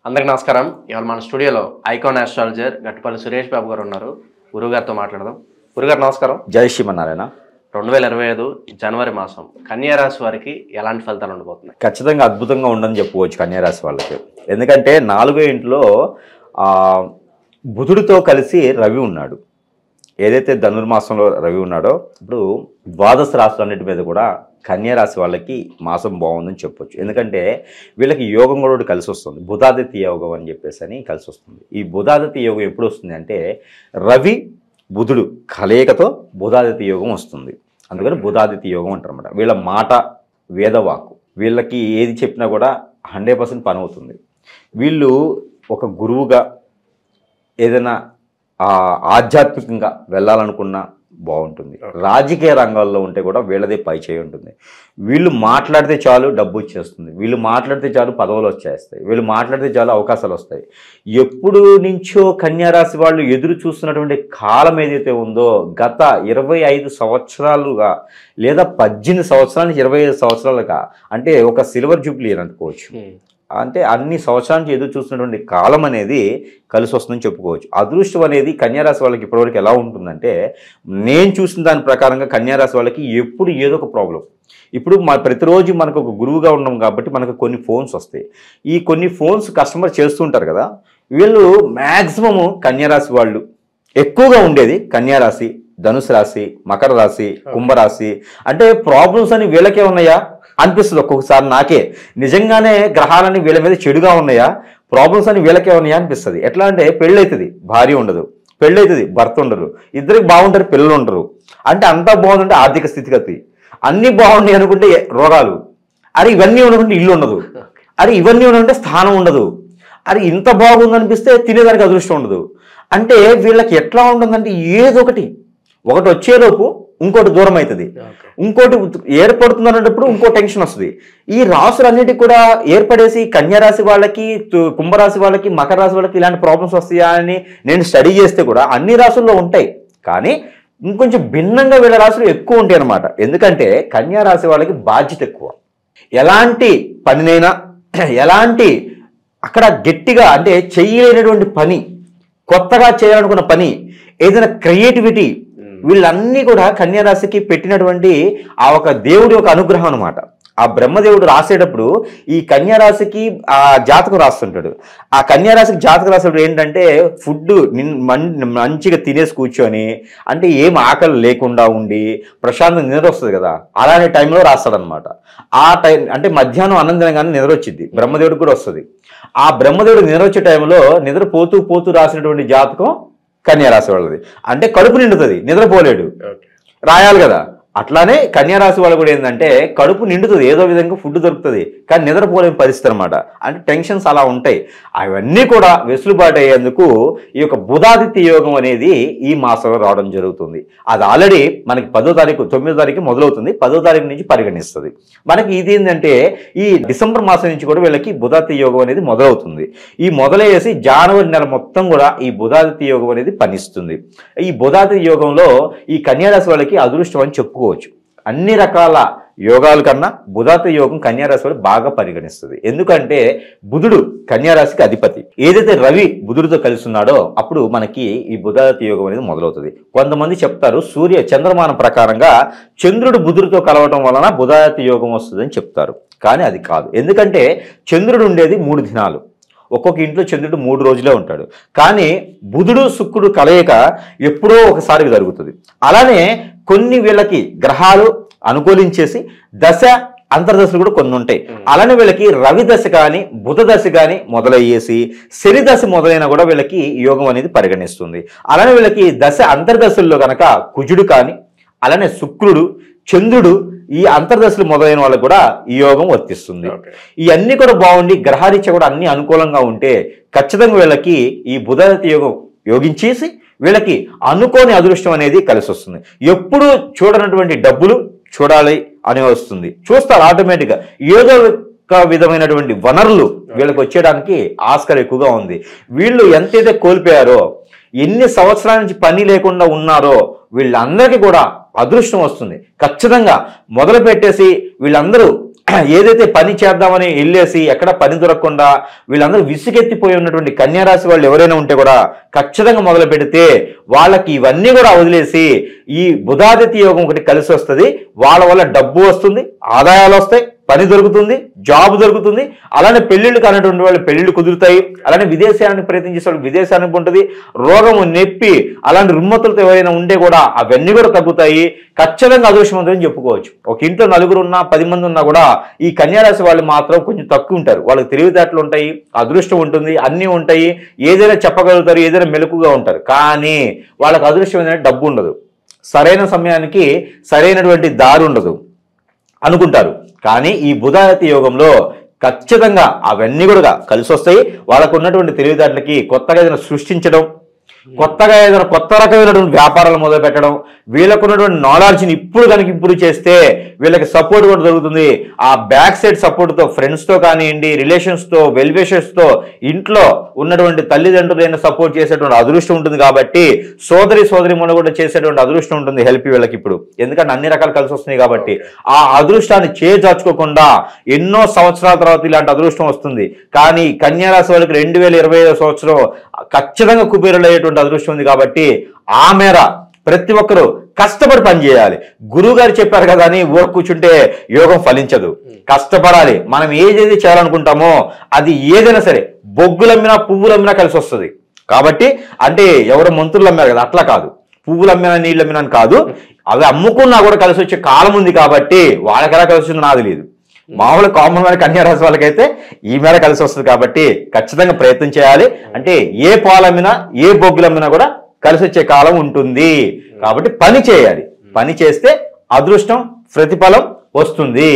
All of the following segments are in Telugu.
అందరికి నమస్కారం. ఇవాళ మన స్టూడియోలో ఐకాన్ ఆస్ట్రాలజర్ గట్టుపల్లి సురేష్ బాబు గారు ఉన్నారు. గురుగారితో మాట్లాడదాం. గురుగారు నమస్కారం. జై శ్రీమన్నారాయణ. 2025 జనవరి మాసం కన్యా రాశి వారికి ఎలాంటి ఫలితాలు ఉండబోతున్నాయి? ఖచ్చితంగా అద్భుతంగా ఉండని చెప్పుకోవచ్చు కన్యా రాశి వాళ్ళకి. ఎందుకంటే 4వ ఇంట్లో బుధుడితో కలిసి రవి ఉన్నాడు. ఏదైతే ధనుర్మాసంలో రవి ఉన్నాడో ఇప్పుడు ద్వాదశ రాశులన్నిటి మీద కూడా కన్యా రాశి వాళ్ళకి మాసం బాగుందని చెప్పొచ్చు. ఎందుకంటే వీళ్ళకి యోగం కూడా కలిసి వస్తుంది. బుధాదిత్య యోగం అని చెప్పేసి కలిసి వస్తుంది. ఈ బుధాదిత్య యోగం ఎప్పుడు వస్తుంది అంటే రవి బుధుడు కలయికతో బుధాదిత్య యోగం వస్తుంది. అందుకని బుధాదిత్య యోగం అంటారు అన్నమాట. వీళ్ళ మాట వేదవాక్కు, వీళ్ళకి ఏది చెప్పినా కూడా 100% పని అవుతుంది. వీళ్ళు ఒక గురువుగా ఏదైనా ఆధ్యాత్మికంగా వెళ్ళాలనుకున్నా బాగుంటుంది. రాజకీయ రంగాల్లో ఉంటే కూడా వీళ్ళదే పై చేయి ఉంటుంది. వీళ్ళు మాట్లాడితే చాలు డబ్బు వచ్చేస్తుంది. వీళ్ళు మాట్లాడితే చాలు పదవులు వచ్చేస్తాయి. వీళ్ళు మాట్లాడితే చాలు అవకాశాలు వస్తాయి. ఎప్పుడు నుంచో కన్యారాశి వాళ్ళు ఎదురు చూస్తున్నటువంటి కాలం ఏదైతే ఉందో గత 25 సంవత్సరాలుగా లేదా 18 సంవత్సరాల నుంచి 25 సంవత్సరాలుగా, అంటే ఒక సిల్వర్ జూబ్లీ అని అనుకోవచ్చు. అంటే అన్ని సంవత్సరాల నుంచి ఎదురు చూస్తున్నటువంటి కాలం అనేది కలిసి వస్తుందని చెప్పుకోవచ్చు. అదృష్టం అనేది కన్యారాశి వాళ్ళకి ఇప్పటివరకు ఎలా ఉంటుందంటే, నేను చూసిన దాని ప్రకారంగా కన్యారాశి వాళ్ళకి ఎప్పుడు ఏదో ఒక ప్రాబ్లం. ఇప్పుడు ప్రతిరోజు మనకు ఒక గురువుగా ఉన్నాం కాబట్టి మనకు కొన్ని ఫోన్స్ వస్తాయి. ఈ కొన్ని ఫోన్స్ కస్టమర్ చేస్తుంటారు కదా, వీళ్ళు మ్యాక్సిమము కన్యారాశి వాళ్ళు ఎక్కువగా ఉండేది కన్యారాశి, ధనుసు రాశి, మకర రాశి, కుంభరాశి. అంటే ప్రాబ్లమ్స్ అని వీళ్ళకే ఉన్నాయా అనిపిస్తుంది ఒక్కొక్కసారి నాకే. నిజంగానే గ్రహాలన్నీ వీళ్ళ మీద చెడుగా ఉన్నాయా, ప్రాబ్లమ్స్ అని వీళ్ళకే ఉన్నాయా అనిపిస్తుంది. ఎట్లా అంటే పెళ్ళైతుంది భార్య ఉండదు, పెళ్ళైతుంది భర్త ఉండరు, ఇద్దరికి బాగుంటారు పిల్లలు ఉండరు. అంటే అంతా బాగుందంటే ఆర్థిక స్థితిగతి, అన్నీ బాగున్నాయి అనుకుంటే రోగాలు, అరే ఇవన్నీ ఉండకుంటే ఇల్లు ఉండదు, అరే ఇవన్నీ ఉండకుంటే స్థానం ఉండదు, అరే ఇంత బాగుందనిపిస్తే తినేదానికి అదృష్టం ఉండదు. అంటే వీళ్ళకి ఎట్లా ఉంటుందంటే ఏదో ఒకటి వచ్చేలోపు ఇంకోటి దూరం అవుతుంది, ఇంకోటి ఏర్పడుతుంది అన్నప్పుడు ఇంకో టెన్షన్ వస్తుంది. ఈ రాశులన్నిటికీ కూడా ఏర్పడేసి కన్యారాశి వాళ్ళకి, కుంభరాశి వాళ్ళకి, మకర రాశి వాళ్ళకి ఇలాంటి ప్రాబ్లమ్స్ వస్తాయా అని నేను స్టడీ చేస్తే కూడా అన్ని రాశుల్లో ఉంటాయి. కానీ ఇంకొంచెం భిన్నంగా వీళ్ళ రాశులు ఎక్కువ ఉంటాయి అన్నమాట. ఎందుకంటే కన్యారాశి వాళ్ళకి బాధ్యత ఎక్కువ. ఎలాంటి పనినైనా ఎలాంటి అక్కడ గట్టిగా అంటే చేయలేనటువంటి పని, కొత్తగా చేయాలనుకున్న పని, ఏదైనా క్రియేటివిటీ, వీళ్ళన్నీ కూడా కన్యారాశికి పెట్టినటువంటి ఆ ఒక దేవుడి ఒక అనుగ్రహం అనమాట. ఆ బ్రహ్మదేవుడు రాసేటప్పుడు ఈ కన్యారాశికి ఆ జాతకం రాస్తుంటాడు. ఆ కన్యారాశికి జాతకం రాసేటప్పుడు ఏంటంటే ఫుడ్ మంచిగా తినేసి కూర్చొని, అంటే ఏం ఆకలి లేకుండా ఉండి ప్రశాంతంగా నిద్ర వస్తుంది కదా, అలాంటి టైంలో రాస్తాడనమాట. ఆ టైం అంటే మధ్యాహ్నం అన్నం తినగానే నిద్ర వచ్చింది, బ్రహ్మదేవుడికి కూడా వస్తుంది. ఆ బ్రహ్మదేవుడు నిద్ర వచ్చే టైంలో నిద్రపోతూ రాసినటువంటి జాతకం కన్యారాశి వాళ్ళది. అంటే కడుపు నిండుతుంది, నిద్రపోలేడు, రాయాలి కదా. అట్లానే కన్యారాశి వాళ్ళు కూడా ఏంటంటే కడుపు నిండుతుంది, ఏదో విధంగా ఫుడ్ దొరుకుతుంది, కానీ నిద్రపోలేని పరిస్థితి అనమాట. అంటే టెన్షన్స్ అలా ఉంటాయి. అవన్నీ కూడా వెసులుబాటు అయ్యేందుకు ఈ యొక్క బుధాదిత్య యోగం అనేది ఈ మాసంలో రావడం జరుగుతుంది. అది ఆల్రెడీ మనకి 10వ తారీఖు 9వ తారీఖు మొదలవుతుంది, 10వ తారీఖు నుంచి పరిగణిస్తుంది. మనకి ఇది ఏంటంటే ఈ డిసెంబర్ మాసం నుంచి కూడా వీళ్ళకి బుధాదిత్య యోగం అనేది మొదలవుతుంది. ఈ మొదలయ్యేసి జనవరి నెల మొత్తం కూడా ఈ బుధాదిత్య యోగం అనేది పనిస్తుంది. ఈ బుధాదిత్య యోగంలో ఈ కన్యారాశి వాళ్ళకి అదృష్టం అని చెప్పుకోవచ్చు. అన్ని రకాల యోగాల కన్నా బుధాదిత్య యోగం కన్యారాశి వాళ్ళు బాగా పరిగణిస్తుంది. ఎందుకంటే బుధుడు కన్యారాశికి అధిపతి. ఏదైతే రవి బుధుడితో కలిసి ఉన్నాడో అప్పుడు మనకి ఈ బుధాదిత్య యోగం అనేది మొదలవుతుంది. కొంతమంది చెప్తారు చంద్రమానం ప్రకారంగా చంద్రుడు బుధుడితో కలవటం వలన బుధాదిత్య యోగం వస్తుందని చెప్తారు. కానీ అది కాదు. ఎందుకంటే చంద్రుడు ఉండేది 3 దినాలు, ఒక్కొక్క ఇంట్లో చంద్రుడు 3 రోజులే ఉంటాడు. కానీ బుధుడు శుక్రుడు కలయిక ఎప్పుడో ఒకసారి జరుగుతుంది. అలానే కొన్ని వీళ్ళకి గ్రహాలు అనుకూలించేసి దశ అంతర్దశలు కూడా కొన్ని ఉంటాయి. అలానే వీళ్ళకి రవి దశ కానీ బుధ దశ కానీ మొదలయ్యేసి శని దశ మొదలైన కూడా వీళ్ళకి యోగం అనేది పరిగణిస్తుంది. అలానే వీళ్ళకి దశ అంతర్దశల్లో కనుక కుజుడు కానీ, అలానే శుక్రుడు, చంద్రుడు, ఈ అంతర్దశలు మొదలైన వాళ్ళకు కూడా ఈ యోగం వర్తిస్తుంది. ఇవన్నీ కూడా బాగుండి గ్రహారీత్యా కూడా అన్ని అనుకూలంగా ఉంటే ఖచ్చితంగా వీళ్ళకి ఈ బుధాదిత్య యోగం యోగించేసి వీళ్ళకి అనుకోని అదృష్టం అనేది కలిసి వస్తుంది. ఎప్పుడు చూడనటువంటి డబ్బులు చూడాలి అని వస్తుంది, చూస్తారు ఆటోమేటిక్గా. ఏదో ఒక విధమైనటువంటి వనరులు వీళ్ళకి వచ్చేయడానికి ఆస్కారం ఎక్కువగా ఉంది. వీళ్ళు ఎంతైతే కోల్పోయారో, ఎన్ని సంవత్సరాల నుంచి పని లేకుండా ఉన్నారో వీళ్ళందరికీ కూడా అదృష్టం వస్తుంది. ఖచ్చితంగా మొదలు పెట్టేసి వీళ్ళందరూ ఏదైతే పని చేద్దామని వెళ్ళేసి ఎక్కడ పని దొరకకుండా వీళ్ళందరూ విసుగెత్తిపోయి ఉన్నటువంటి కన్యా రాశి వాళ్ళు ఎవరైనా ఉంటే కూడా ఖచ్చితంగా మొదలు పెడితే వాళ్ళకి ఇవన్నీ కూడా వదిలేసి ఈ బుధాదిత్య యోగం ఒకటి కలిసి వస్తుంది. వాళ్ళ వల్ల డబ్బు వస్తుంది, ఆదాయాలు వస్తాయి, పని దొరుకుతుంది, జాబ్ దొరుకుతుంది. అలానే పెళ్లిళ్ళు కానటువంటి వాళ్ళు పెళ్లిళ్ళు కుదురుతాయి. అలానే విదేశానికి ప్రయత్నం చేసే వాళ్ళు విదేశానికి ఉంటుంది. రోగము, నొప్పి, అలాంటి రుమ్మతులతో ఎవరైనా ఉంటే కూడా అవన్నీ కూడా తగ్గుతాయి. ఖచ్చితంగా అదృష్టవంతులని చెప్పుకోవచ్చు. ఒక ఇంట్లో 4 ఉన్నా 10 మంది ఉన్నా కూడా ఈ కన్యారాశి వాళ్ళు మాత్రం కొంచెం తక్కువ ఉంటారు. వాళ్ళకి తెలివితేటలు ఉంటాయి, అదృష్టం ఉంటుంది, అన్నీ ఉంటాయి, ఏదైనా చెప్పగలుగుతారు, ఏదైనా మెలకుగా ఉంటారు. కానీ వాళ్ళకి అదృష్టం ఏంటంటే డబ్బు ఉండదు, సరైన సమయానికి సరైనటువంటి దారి ఉండదు అనుకుంటారు. కానీ ఈ బుధాదిత్య యోగంలో ఖచ్చితంగా అవన్నీ కూడా కలిసి వస్తాయి. వాళ్ళకు ఉన్నటువంటి తెలివితేటలకి కొత్తగా ఏదైనా సృష్టించడం, కొత్తగా ఏదైనా కొత్త రకమైనటువంటి వ్యాపారాలు మొదలు పెట్టడం, వీళ్ళకు ఉన్నటువంటి నాలెడ్జ్ని ఇప్పుడు కనుక ఇంప్రూవ్ చేస్తే వీళ్ళకి సపోర్ట్ కూడా దొరుకుతుంది. ఆ బ్యాక్ సైడ్ సపోర్ట్తో ఫ్రెండ్స్తో కానివ్వండి, రిలేషన్స్తో, వెల్విషర్స్తో, ఇంట్లో ఉన్నటువంటి తల్లిదండ్రులైనా సపోర్ట్ చేసేటువంటి అదృష్టం ఉంటుంది. కాబట్టి సోదరిమణులు కూడా చేసేటువంటి అదృష్టం ఉంటుంది హెల్ప్ వీళ్ళకి ఇప్పుడు. ఎందుకంటే అన్ని రకాలు కలిసి వస్తున్నాయి కాబట్టి ఆ అదృష్టాన్ని చేజార్చుకోకుండా ఎన్నో సంవత్సరాల తర్వాత ఇలాంటి అదృష్టం వస్తుంది. కానీ కన్యా రాశి వాళ్ళకి 2025 సంవత్సరం ఖచ్చితంగా కుబేరులయ్యేటువంటి అదృష్టం ఉంది. కాబట్టి ఆ మేర ప్రతి ఒక్కరూ కష్టపడి పనిచేయాలి. గురువు గారు చెప్పారు కదా అని ఊర కూర్చుంటే యోగం ఫలించదు. కష్టపడాలి. మనం ఏదైతే చేయాలనుకుంటామో అది ఏదైనా సరే బొగ్గులమ్మినా పువ్వులమ్మినా కలిసి వస్తుంది. కాబట్టి అంటే ఎవరు మంత్రులు అమ్మారు కదా అట్లా కాదు, పువ్వులు అమ్మినా నీళ్ళు అమ్మినా కాదు, అవి అమ్ముకున్నా కూడా కలిసి వచ్చే కాలం ఉంది. కాబట్టి వాళ్ళకి ఎలా కలిసి వస్తుందో నాకు తెలియదు. మామూలు కామన్ మైన కన్యా రాశి వాళ్ళకైతే ఈ మేర కలిసి వస్తుంది. కాబట్టి ఖచ్చితంగా ప్రయత్నం చేయాలి. అంటే ఏ పాలమ్మినా ఏ బొగ్గులమ్మినా కూడా కలిసి వచ్చే కాలం ఉంటుంది. కాబట్టి పని చేయాలి. పని చేస్తే అదృష్టం, ప్రతిఫలం వస్తుంది.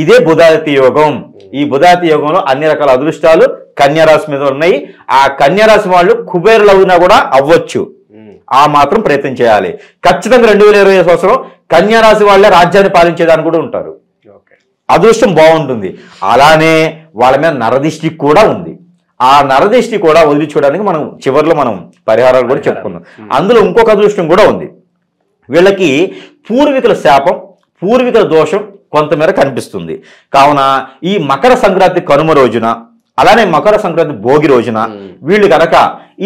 ఇదే బుధాదిత్య యోగం. ఈ బుధాదిత్య యోగంలో అన్ని రకాల అదృష్టాలు కన్యా రాశి మీద ఉన్నాయి. ఆ కన్యా రాశి వాళ్ళు కుబేరులు అవునా కూడా అవ్వచ్చు. ఆ మాత్రం ప్రయత్నం చేయాలి. ఖచ్చితంగా 2025 సంవత్సరం కన్యా రాశి వాళ్ళే రాజ్యాన్ని పాలించేదాన్ని కూడా ఉంటారు. అదృష్టం బాగుంటుంది. అలానే వాళ్ళ మీద నరదిష్టి కూడా ఉంది. ఆ నరదిష్టి కూడా వదిలించుకోవడానికి మనం చివరిలో మనం పరిహారాలు కూడా చెప్పుకున్నాం. అందులో ఇంకొక అదృష్టం కూడా ఉంది. వీళ్ళకి పూర్వీకుల శాపం, పూర్వీకుల దోషం కొంతమేర కనిపిస్తుంది. కావున ఈ మకర సంక్రాంతి కనుమ రోజున, అలానే మకర సంక్రాంతి భోగి రోజున వీళ్ళు కనుక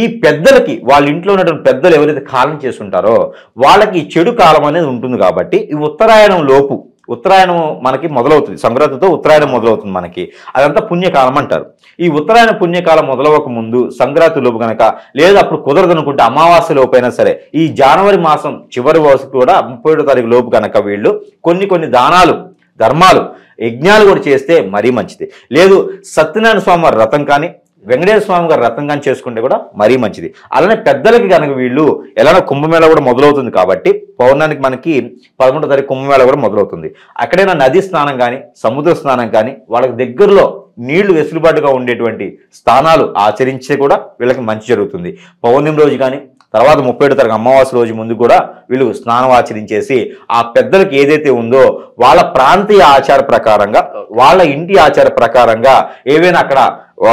ఈ పెద్దలకి, వాళ్ళ ఇంట్లో ఉన్నటువంటి పెద్దలు ఎవరైతే కాలం చేసుకుంటారో వాళ్ళకి చెడు కాలం అనేది ఉంటుంది. కాబట్టి ఈ ఉత్తరాయణం లోపు, ఉత్తరాయణం మనకి మొదలవుతుంది, సంక్రాంతితో ఉత్తరాయణం మొదలవుతుంది మనకి. అదంతా పుణ్యకాలం అంటారు. ఈ ఉత్తరాయణ పుణ్యకాలం మొదలవక ముందు సంక్రాంతి లోపు కనుక, లేదా అప్పుడు కుదరదు అనుకుంటే అమావాస్య లోపు అయినా సరే, ఈ జనవరి మాసం చివరి వరకు కూడా 31వ తారీఖు లోపు కనుక వీళ్ళు కొన్ని దానాలు, ధర్మాలు, యజ్ఞాలు కూడా చేస్తే మరీ మంచిది. లేదు సత్యనారాయణ స్వామి వారి వ్రతం కానీ, వెంకటేశ్వర స్వామి గారి వ్రతం కానీ చేసుకుంటే కూడా మరీ మంచిది. అలానే పెద్దలకి కనుక వీళ్ళు ఎలానో కుంభమేళ కూడా మొదలవుతుంది. కాబట్టి పౌర్ణానికి మనకి 11వ తారీఖు కుంభమేళ కూడా మొదలవుతుంది. అక్కడైనా నది స్నానం కానీ, సముద్ర స్నానం కానీ, వాళ్ళకి దగ్గరలో నీళ్లు వెసులుబాటుగా ఉండేటువంటి స్థానాలు ఆచరించే కూడా వీళ్ళకి మంచి జరుగుతుంది. పౌర్ణమి రోజు కానీ, తర్వాత 31వ తారీఖు అమావాస్య రోజు ముందు కూడా వీళ్ళు స్నానం ఆచరించేసి ఆ పెద్దలకు ఏదైతే ఉందో వాళ్ళ ప్రాంతీయ ఆచార ప్రకారంగా, వాళ్ళ ఇంటి ఆచార ప్రకారంగా ఏవైనా అక్కడ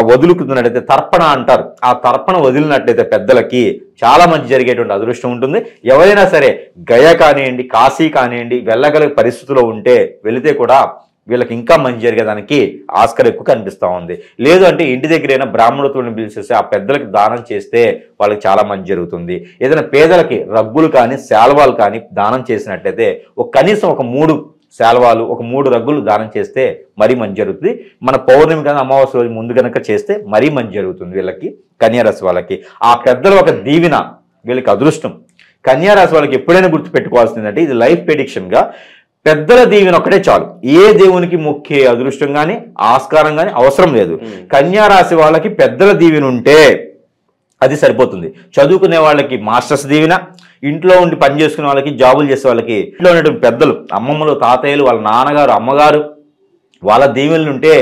వదులుకున్నట్టయితే తర్పణ అంటారు. ఆ తర్పణ వదిలినట్లయితే పెద్దలకి చాలా మంచి జరిగేటువంటి అదృష్టం ఉంటుంది. ఎవరైనా సరే గయ కానివ్వండి, కాశీ కానివ్వండి వెళ్ళగలిగే పరిస్థితిలో ఉంటే వెళితే కూడా వీళ్ళకి ఇంకా మంచి జరిగేదానికి ఆస్కారం ఎక్కువ కనిపిస్తూ ఉంది. లేదు అంటే ఇంటి దగ్గరైనా బ్రాహ్మణులను పిలిచేసి ఆ పెద్దలకి దానం చేస్తే వాళ్ళకి చాలా మంచి జరుగుతుంది. ఏదైనా పేదలకి రగ్గులు కానీ, శాల్వాలు కానీ దానం చేసినట్లయితే కనీసం ఒక 3 శాల్వాలు, ఒక 3 రగ్గులు దానం చేస్తే మరీ మంచి జరుగుతుంది. మన పౌర్ణమి కానీ అమావాస్య రోజు ముందు కనుక చేస్తే మరీ మంచి జరుగుతుంది వీళ్ళకి, కన్యారాశి వాళ్ళకి. ఆ పెద్దల ఒక దీవెన వీళ్ళకి అదృష్టం. కన్యారాశి వాళ్ళకి ఎప్పుడైనా గుర్తుపెట్టుకోవాల్సిందంటే ఇది లైఫ్ ప్రెడిక్షన్గా పెద్దల దీవెన ఒకటే చాలు. ఏ దేవునికి మొక్కే అదృష్టం కానీ, ఆస్కారం కానీ అవసరం లేదు. కన్యారాశి వాళ్ళకి పెద్దల దీవెన ఉంటే అది సరిపోతుంది. చదువుకునే వాళ్ళకి మాస్టర్స్ దీవెన, ఇంట్లో ఉండి పని చేసుకునే వాళ్ళకి, జాబులు చేసే వాళ్ళకి, ఇంట్లో ఉన్నటువంటి పెద్దలు, అమ్మమ్మలు, తాతయ్యలు, వాళ్ళ నాన్నగారు, అమ్మగారు, వాళ్ళ దీవెనలు ఉంటే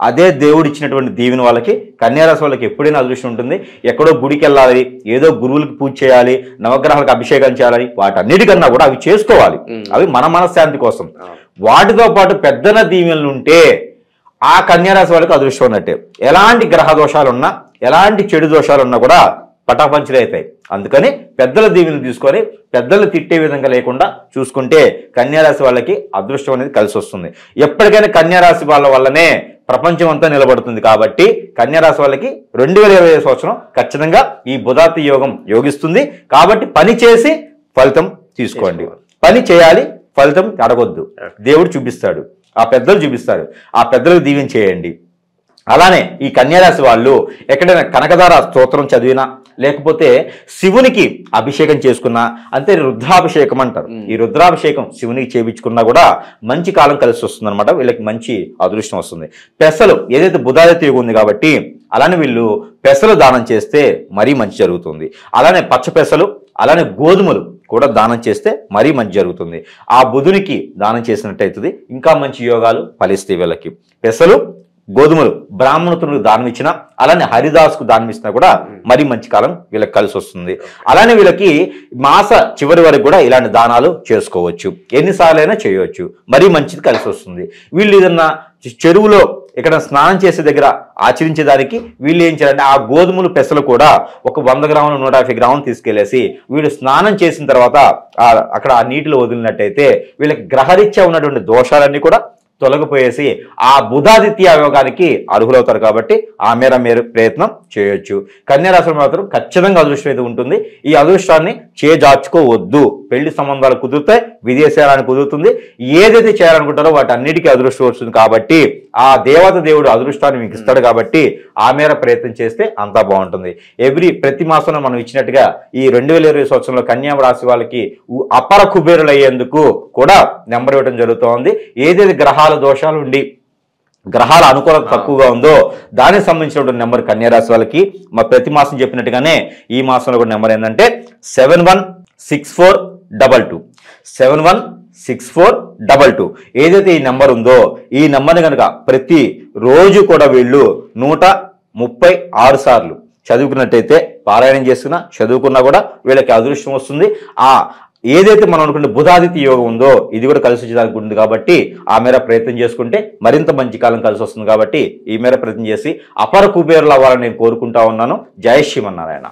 అదే దేవుడు ఇచ్చినటువంటి దీవెన వాళ్ళకి, కన్యారాశి వాళ్ళకి ఎప్పుడైనా అదృష్టం ఉంటుంది. ఎక్కడో గుడికి వెళ్ళాలి, ఏదో గురువులకు పూజ చేయాలి, నవగ్రహాలకు అభిషేకం చేయాలి, వాటన్నిటికన్నా కూడా అవి చేసుకోవాలి. అవి మన మనశ్శాంతి కోసం. వాటితో పాటు పెద్దల దీవెనలు ఉంటే ఆ కన్యారాశి వాళ్ళకి అదృష్టం ఉన్నట్టే. ఎలాంటి గ్రహ దోషాలున్నా, ఎలాంటి చెడు దోషాలున్నా కూడా పటాపంచలు అవుతాయి. అందుకని పెద్దల దీవెనలు తీసుకొని పెద్దలు తిట్టే విధంగా లేకుండా చూసుకుంటే కన్యారాశి వాళ్ళకి అదృష్టం అనేది కలిసి వస్తుంది. ఎప్పటికైనా కన్యారాశి వాళ్ళ వల్లనే ప్రపంచం అంతా నిలబడుతుంది. కాబట్టి కన్యారాశి వాళ్ళకి 2020 సంవత్సరం ఖచ్చితంగా ఈ బుధాతి యోగం యోగిస్తుంది. కాబట్టి పని చేసి ఫలితం తీసుకోండి. పని చేయాలి, ఫలితం అడగొద్దు. దేవుడు చూపిస్తాడు, ఆ పెద్దలు చూపిస్తారు, ఆ పెద్దలకు దీవెన చేయండి. అలానే ఈ కన్యారాశి వాళ్ళు ఎక్కడైనా కనకదార స్తోత్రం చదివినా లేకపోతే శివునికి అభిషేకం చేసుకున్నా, అంతే రుద్రాభిషేకం అంటారు, ఈ రుద్రాభిషేకం శివునికి చేయించుకున్నా కూడా మంచి కాలం కలిసి వస్తుంది అనమాట. వీళ్ళకి మంచి అదృష్టం వస్తుంది. పెసలు ఏదైతే బుధాదిత్య యోగం ఉంది కాబట్టి అలానే వీళ్ళు పెసలు దానం చేస్తే మరీ మంచి జరుగుతుంది. అలానే పచ్చ పెసలు అలానే గోధుమలు కూడా దానం చేస్తే మరీ మంచి జరుగుతుంది. ఆ బుధునికి దానం చేసినట్టయితుంది, ఇంకా మంచి యోగాలు ఫలిస్తాయి వీళ్ళకి. పెసలు గోధుమలు బ్రాహ్మణులకు దానం ఇచ్చినా అలానే హరిదాసుకు దానం ఇచ్చినా కూడా మరీ మంచి కాలం వీళ్ళకి కలిసి వస్తుంది. అలానే వీళ్ళకి మాస చివరి వరకు కూడా ఇలాంటి దానాలు చేసుకోవచ్చు, ఎన్నిసార్లైనా చేయవచ్చు, మరీ మంచిది కలిసి వస్తుంది. వీళ్ళు ఏదన్నా చెరువులో ఇక్కడ స్నానం చేసే దగ్గర ఆచరించేదానికి వీళ్ళు ఏం చేయాలంటే ఆ గోధుమలు పెసలు కూడా ఒక 100 గ్రాములు 150 గ్రాములు తీసుకెళ్లేసి వీళ్ళు స్నానం చేసిన తర్వాత అక్కడ ఆ నీటిలో వదిలినట్టయితే వీళ్ళకి గ్రహరీత్యా ఉన్నటువంటి దోషాలన్నీ కూడా తొలగిపోయేసి ఆ బుధాదిత్య యోగానికి అర్హులవుతారు. కాబట్టి ఆ మేర మీరు ప్రయత్నం చేయొచ్చు. కన్యారాశి మాత్రం ఖచ్చితంగా అదృష్టం అయితే ఉంటుంది. ఈ అదృష్టాన్ని చేజార్చుకోవద్దు. పెళ్లి సంబంధాలు కుదురుతాయి, విదేశాలను కుదురుతుంది. ఏదైతే చేయాలనుకుంటారో వాటి అన్నిటికీ అదృష్టం వస్తుంది. కాబట్టి ఆ దేవత దేవుడు అదృష్టాన్ని మీకు ఇస్తాడు. కాబట్టి ఆ మేర ప్రయత్నం చేస్తే అంతా బాగుంటుంది. ప్రతి మాసంలో మనం ఇచ్చినట్టుగా ఈ 2020 సంవత్సరంలో కన్యా రాశి వాళ్ళకి అపర కుబేరులు అయ్యేందుకు కూడా నెంబర్ ఇవ్వడం జరుగుతోంది. ఏదైతే గ్రహాల దోషాలు ఉండి గ్రహాల అనుకూలత తక్కువగా ఉందో దానికి సంబంధించినటువంటి నెంబర్ కన్యారాశి వాళ్ళకి మా ప్రతి మాసం చెప్పినట్టుగానే ఈ మాసంలో కూడా నెంబర్ ఏంటంటే 716422 716422. ఏదైతే ఈ నెంబర్ ఉందో ఈ నెంబర్ని కనుక ప్రతి రోజు కూడా వీళ్ళు 136 సార్లు చదువుకున్నట్టయితే, పారాయణం చేస్తున్నా చదువుకున్నా కూడా వీళ్ళకి అదృష్టం వస్తుంది. ఏదైతే మనం అనుకుంటే బుధాదిత్య యోగం ఉందో ఇది కూడా కలిసి వచ్చేదానికి ఉంటుంది. కాబట్టి ఆ మేర ప్రయత్నం చేసుకుంటే మరింత మంచి కాలం కలిసి వస్తుంది. కాబట్టి ఈ మేర ప్రయత్నం చేసి అపర కుబేరులు అవ్వాలని నేను కోరుకుంటా ఉన్నాను. జై శ్రీమన్నారాయణ.